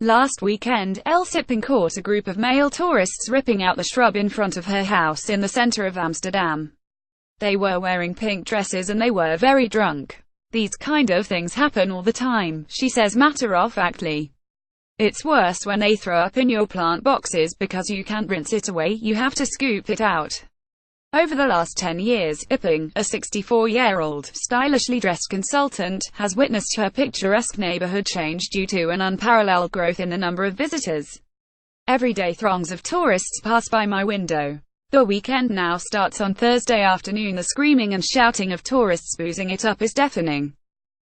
Last weekend, El Sipping caught a group of male tourists ripping out the shrub in front of her house in the center of Amsterdam. They were wearing pink dresses and they were very drunk. These kind of things happen all the time, she says matter-of-factly. It's worse when they throw up in your plant boxes because you can't rinse it away, you have to scoop it out. Over the last 10 years, Ipping, a 64-year-old, stylishly dressed consultant, has witnessed her picturesque neighborhood change due to an unparalleled growth in the number of visitors. Every day throngs of tourists pass by my window. The weekend now starts on Thursday afternoon. The screaming and shouting of tourists boozing it up is deafening.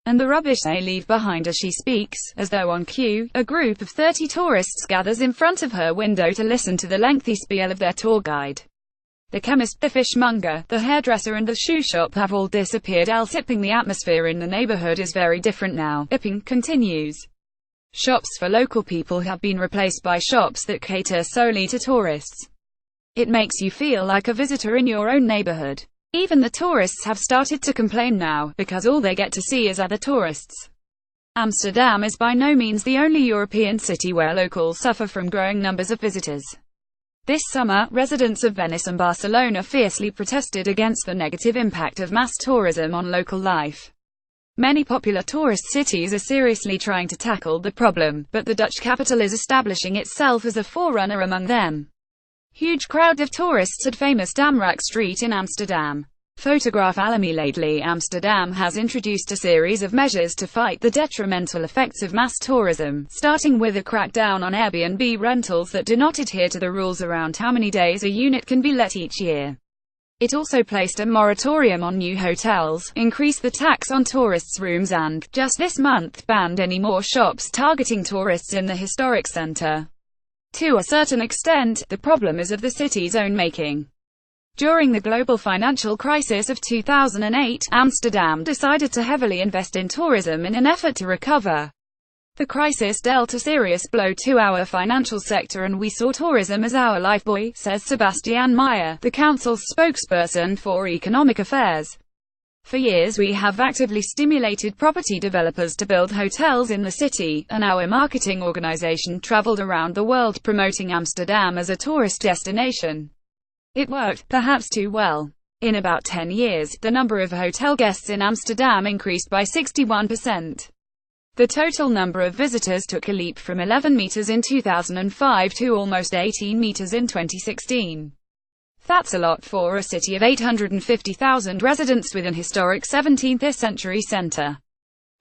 And the rubbish they leave behind as she speaks, as though on cue, a group of 30 tourists gathers in front of her window to listen to the lengthy spiel of their tour guide. The chemist, the fishmonger, the hairdresser and the shoe shop have all disappeared. El Sipping. The atmosphere in the neighborhood is very different now, Ipping continues. Shops for local people have been replaced by shops that cater solely to tourists. It makes you feel like a visitor in your own neighborhood. Even the tourists have started to complain now, because all they get to see is other tourists. Amsterdam is by no means the only European city where locals suffer from growing numbers of visitors. This summer, residents of Venice and Barcelona fiercely protested against the negative impact of mass tourism on local life. Many popular tourist cities are seriously trying to tackle the problem, but the Dutch capital is establishing itself as a forerunner among them. Huge crowd of tourists at famous Damrak Street in Amsterdam. Photograph Alamy. Lately, Amsterdam has introduced a series of measures to fight the detrimental effects of mass tourism, starting with a crackdown on Airbnb rentals that do not adhere to the rules around how many days a unit can be let each year. It also placed a moratorium on new hotels, increased the tax on tourists' rooms and, just this month, banned any more shops targeting tourists in the historic center. To a certain extent, the problem is of the city's own making. During the global financial crisis of 2008, Amsterdam decided to heavily invest in tourism in an effort to recover. The crisis dealt a serious blow to our financial sector and we saw tourism as our lifebuoy, says Sebastiaan Meyer, the council's spokesperson for economic affairs. For years we have actively stimulated property developers to build hotels in the city, and our marketing organization traveled around the world promoting Amsterdam as a tourist destination. It worked, perhaps too well. In about 10 years, the number of hotel guests in Amsterdam increased by 61%. The total number of visitors took a leap from 11 meters in 2005 to almost 18 meters in 2016. That's a lot for a city of 850,000 residents with an historic 17th-century center.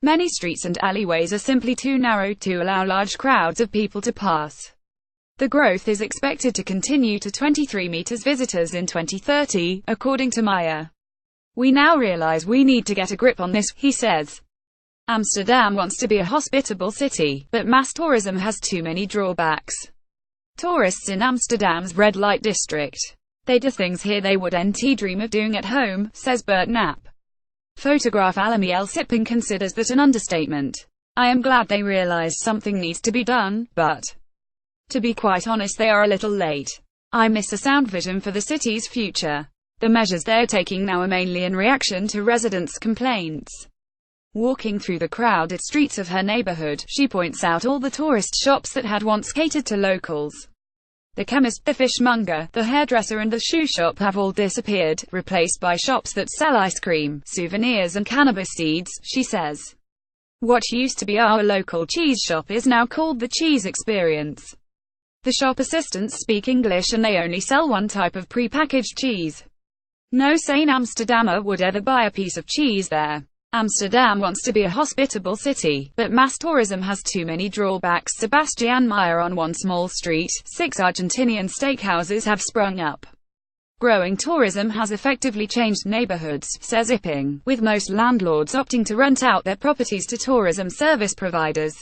Many streets and alleyways are simply too narrow to allow large crowds of people to pass. The growth is expected to continue to 23 meters visitors in 2030, according to Meyer. We now realize we need to get a grip on this, he says. Amsterdam wants to be a hospitable city, but mass tourism has too many drawbacks. Tourists in Amsterdam's red light district. They do things here they wouldn't dream of doing at home, says Bert Knapp. Photograph Alamy. El Sipping considers that an understatement. I am glad they realize something needs to be done, but to be quite honest they are a little late. I miss a sound vision for the city's future. The measures they're taking now are mainly in reaction to residents' complaints. Walking through the crowded streets of her neighborhood, she points out all the tourist shops that had once catered to locals. The chemist, the fishmonger, the hairdresser and the shoe shop have all disappeared, replaced by shops that sell ice cream, souvenirs and cannabis seeds, she says. What used to be our local cheese shop is now called the Cheese Experience. The shop assistants speak English and they only sell one type of pre-packaged cheese. No sane Amsterdammer would ever buy a piece of cheese there. Amsterdam wants to be a hospitable city, but mass tourism has too many drawbacks. Sebastiaan Meyer. On one small street, 6 Argentinian steakhouses have sprung up. Growing tourism has effectively changed neighborhoods, says Ipping, with most landlords opting to rent out their properties to tourism service providers.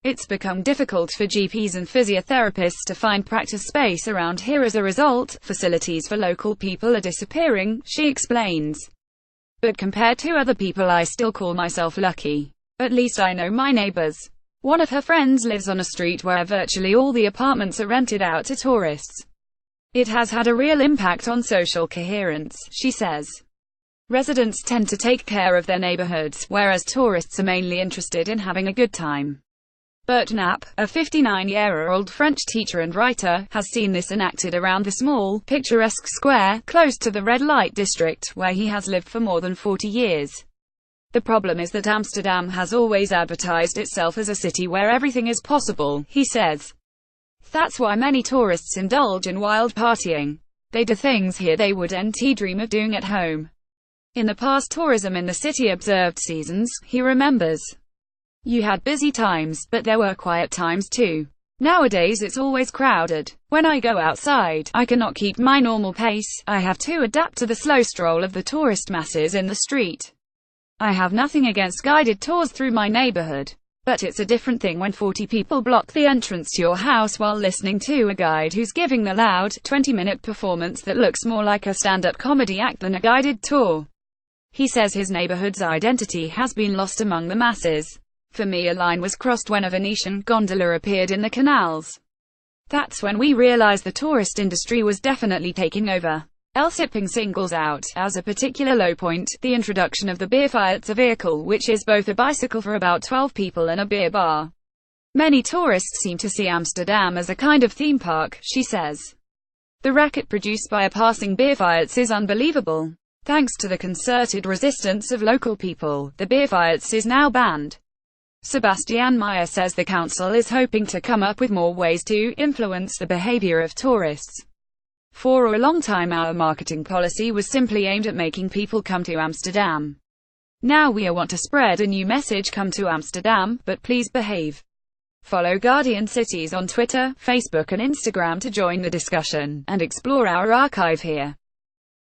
It's become difficult for GPs and physiotherapists to find practice space around here. As a result, facilities for local people are disappearing, she explains. But compared to other people I still call myself lucky. At least I know my neighbors. One of her friends lives on a street where virtually all the apartments are rented out to tourists. It has had a real impact on social coherence, she says. Residents tend to take care of their neighborhoods, whereas tourists are mainly interested in having a good time. Bert Knapp, a 59-year-old French teacher and writer, has seen this enacted around the small, picturesque square, close to the red light district, where he has lived for more than 40 years. The problem is that Amsterdam has always advertised itself as a city where everything is possible, he says. That's why many tourists indulge in wild partying. They do things here they wouldn't dream of doing at home. In the past, tourism in the city observed seasons, he remembers. You had busy times, but there were quiet times too. Nowadays it's always crowded. When I go outside, I cannot keep my normal pace. I have to adapt to the slow stroll of the tourist masses in the street. I have nothing against guided tours through my neighborhood. But it's a different thing when 40 people block the entrance to your house while listening to a guide who's giving the loud, 20-minute performance that looks more like a stand-up comedy act than a guided tour. He says his neighborhood's identity has been lost among the masses. For me, a line was crossed when a Venetian gondola appeared in the canals. That's when we realized the tourist industry was definitely taking over. Elsipping singles out, as a particular low point, the introduction of the Beerfiets, a vehicle which is both a bicycle for about 12 people and a beer bar. Many tourists seem to see Amsterdam as a kind of theme park, she says. The racket produced by a passing Beerfiets is unbelievable. Thanks to the concerted resistance of local people, the Beerfiets is now banned. Sebastian Meyer says the council is hoping to come up with more ways to influence the behavior of tourists. For a long time our marketing policy was simply aimed at making people come to Amsterdam. Now we want to spread a new message: come to Amsterdam, but please behave. Follow Guardian Cities on Twitter, Facebook and Instagram to join the discussion, and explore our archive here.